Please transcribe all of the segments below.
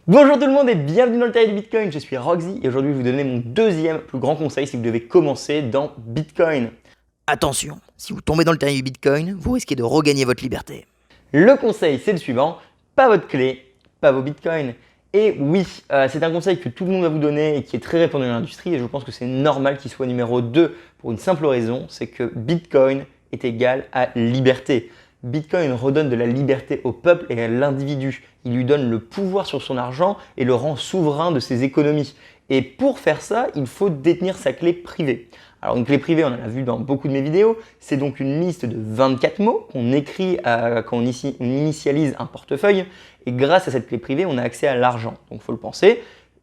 Bonjour tout le monde et bienvenue dans le terrier du Bitcoin, je suis Roxy et aujourd'hui je vais vous donner mon deuxième plus grand conseil si vous devez commencer dans Bitcoin. Attention, si vous tombez dans le terrier du Bitcoin, vous risquez de regagner votre liberté. Le conseil c'est le suivant, pas votre clé, pas vos Bitcoins. Et oui, c'est un conseil que tout le monde va vous donner et qui est très répandu dans l'industrie et je pense que c'est normal qu'il soit numéro 2 pour une simple raison, c'est que Bitcoin est égal à liberté. Bitcoin redonne de la liberté au peuple et à l'individu. Il lui donne le pouvoir sur son argent et le rend souverain de ses économies. Et pour faire ça, il faut détenir sa clé privée. Alors une clé privée, on en a vu dans beaucoup de mes vidéos, c'est donc une liste de 24 mots qu'on écrit quand on initialise un portefeuille. Et grâce à cette clé privée, on a accès à l'argent. Donc il faut le penser,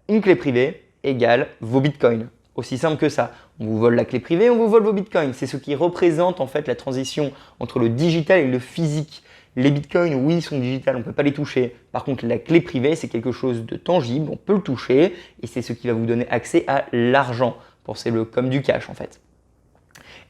une clé privée égale vos bitcoins. Aussi simple que ça. On vous vole la clé privée, on vous vole vos bitcoins. C'est ce qui représente en fait la transition entre le digital et le physique. Les bitcoins, oui, sont digitales, on ne peut pas les toucher. Par contre, la clé privée, c'est quelque chose de tangible, on peut le toucher et c'est ce qui va vous donner accès à l'argent. Pensez-le comme du cash en fait.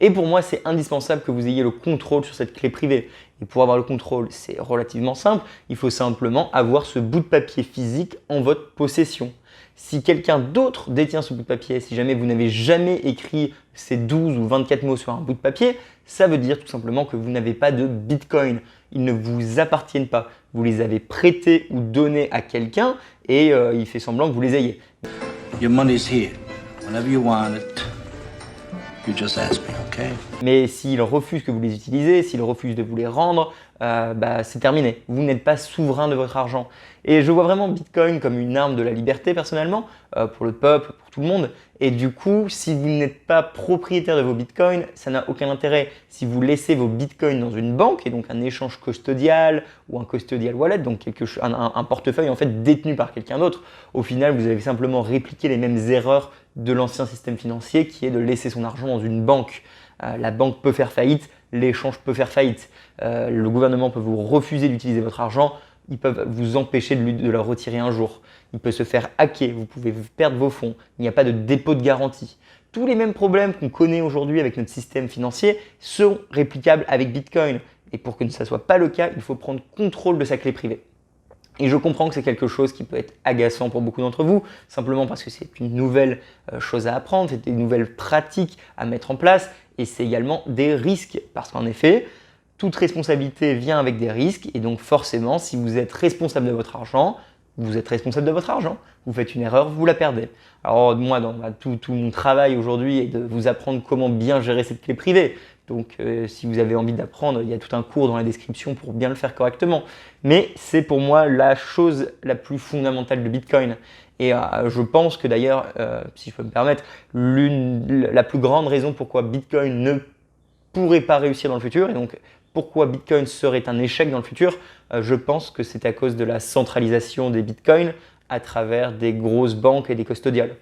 Et pour moi, c'est indispensable que vous ayez le contrôle sur cette clé privée. Et pour avoir le contrôle, c'est relativement simple. Il faut simplement avoir ce bout de papier physique en votre possession. Si quelqu'un d'autre détient ce bout de papier, si jamais vous n'avez jamais écrit ces 12 ou 24 mots sur un bout de papier, ça veut dire tout simplement que vous n'avez pas de Bitcoin. Ils ne vous appartiennent pas. Vous les avez prêtés ou donnés à quelqu'un et il fait semblant que vous les ayez. Your money's here. Whenever you want it, you just ask me, okay? Mais s'il refuse que vous les utilisez, s'il refuse de vous les rendre, c'est terminé. Vous n'êtes pas souverain de votre argent. Et je vois vraiment Bitcoin comme une arme de la liberté personnellement, pour le peuple, pour tout le monde. Et du coup, si vous n'êtes pas propriétaire de vos Bitcoins, ça n'a aucun intérêt. Si vous laissez vos Bitcoins dans une banque, et donc un échange custodial ou un custodial wallet, donc un portefeuille en fait détenu par quelqu'un d'autre, au final, vous avez simplement répliqué les mêmes erreurs de l'ancien système financier qui est de laisser son argent dans une banque. La banque peut faire faillite, l'échange peut faire faillite, le gouvernement peut vous refuser d'utiliser votre argent, ils peuvent vous empêcher de le retirer un jour. Il peut se faire hacker, vous pouvez perdre vos fonds, il n'y a pas de dépôt de garantie. Tous les mêmes problèmes qu'on connaît aujourd'hui avec notre système financier sont réplicables avec Bitcoin. Et pour que ça ne soit pas le cas, il faut prendre contrôle de sa clé privée. Et je comprends que c'est quelque chose qui peut être agaçant pour beaucoup d'entre vous, simplement parce que c'est une nouvelle chose à apprendre, c'est une nouvelle pratique à mettre en place et c'est également des risques. Parce qu'en effet, toute responsabilité vient avec des risques et donc forcément, si vous êtes responsable de votre argent, vous êtes responsable de votre argent. Vous faites une erreur, vous la perdez. Alors moi, dans tout mon travail aujourd'hui est de vous apprendre comment bien gérer cette clé privée. Donc si vous avez envie d'apprendre, il y a tout un cours dans la description pour bien le faire correctement. Mais c'est pour moi la chose la plus fondamentale de Bitcoin. Et je pense que d'ailleurs, si je peux me permettre, la plus grande raison pourquoi Bitcoin ne pourrait pas réussir dans le futur, et donc pourquoi Bitcoin serait un échec dans le futur, je pense que c'est à cause de la centralisation des Bitcoins à travers des grosses banques et des custodiales.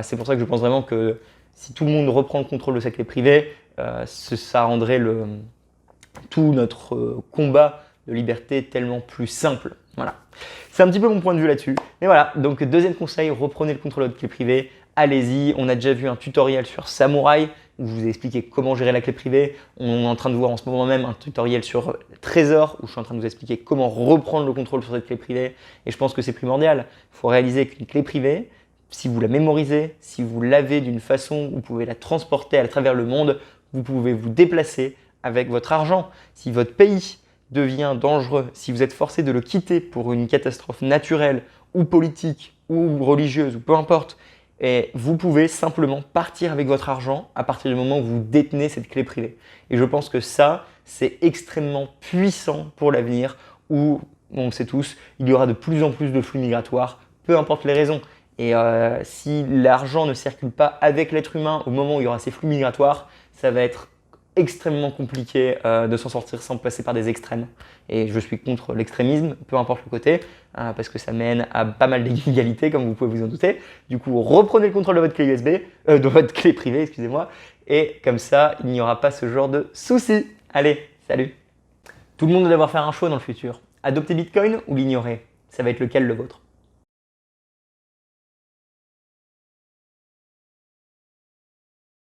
C'est pour ça que je pense vraiment que si tout le monde reprend le contrôle de sa clé privée, ça rendrait tout notre combat de liberté tellement plus simple. Voilà. C'est un petit peu mon point de vue là-dessus. Mais voilà, donc deuxième conseil, reprenez le contrôle de votre clé privée. Allez-y, on a déjà vu un tutoriel sur Samurai où je vous ai expliqué comment gérer la clé privée. On est en train de voir en ce moment même un tutoriel sur Trésor où je suis en train de vous expliquer comment reprendre le contrôle sur cette clé privée. Et je pense que c'est primordial. Il faut réaliser qu'une clé privée, si vous la mémorisez, si vous l'avez d'une façon où vous pouvez la transporter à travers le monde, vous pouvez vous déplacer avec votre argent. Si votre pays devient dangereux, si vous êtes forcé de le quitter pour une catastrophe naturelle ou politique ou religieuse ou peu importe, et vous pouvez simplement partir avec votre argent à partir du moment où vous détenez cette clé privée. Et je pense que ça, c'est extrêmement puissant pour l'avenir où, on le sait tous, il y aura de plus en plus de flux migratoires, peu importe les raisons. Et si l'argent ne circule pas avec l'être humain au moment où il y aura ces flux migratoires, ça va être extrêmement compliqué de s'en sortir sans passer par des extrêmes. Et je suis contre l'extrémisme, peu importe le côté, parce que ça mène à pas mal d'inégalités, comme vous pouvez vous en douter. Du coup, reprenez le contrôle de votre clé USB, de votre clé privée, excusez-moi, et comme ça, il n'y aura pas ce genre de soucis. Allez, salut! Tout le monde doit devoir faire un choix dans le futur. Adopter Bitcoin ou l'ignorer? Ça va être lequel le vôtre?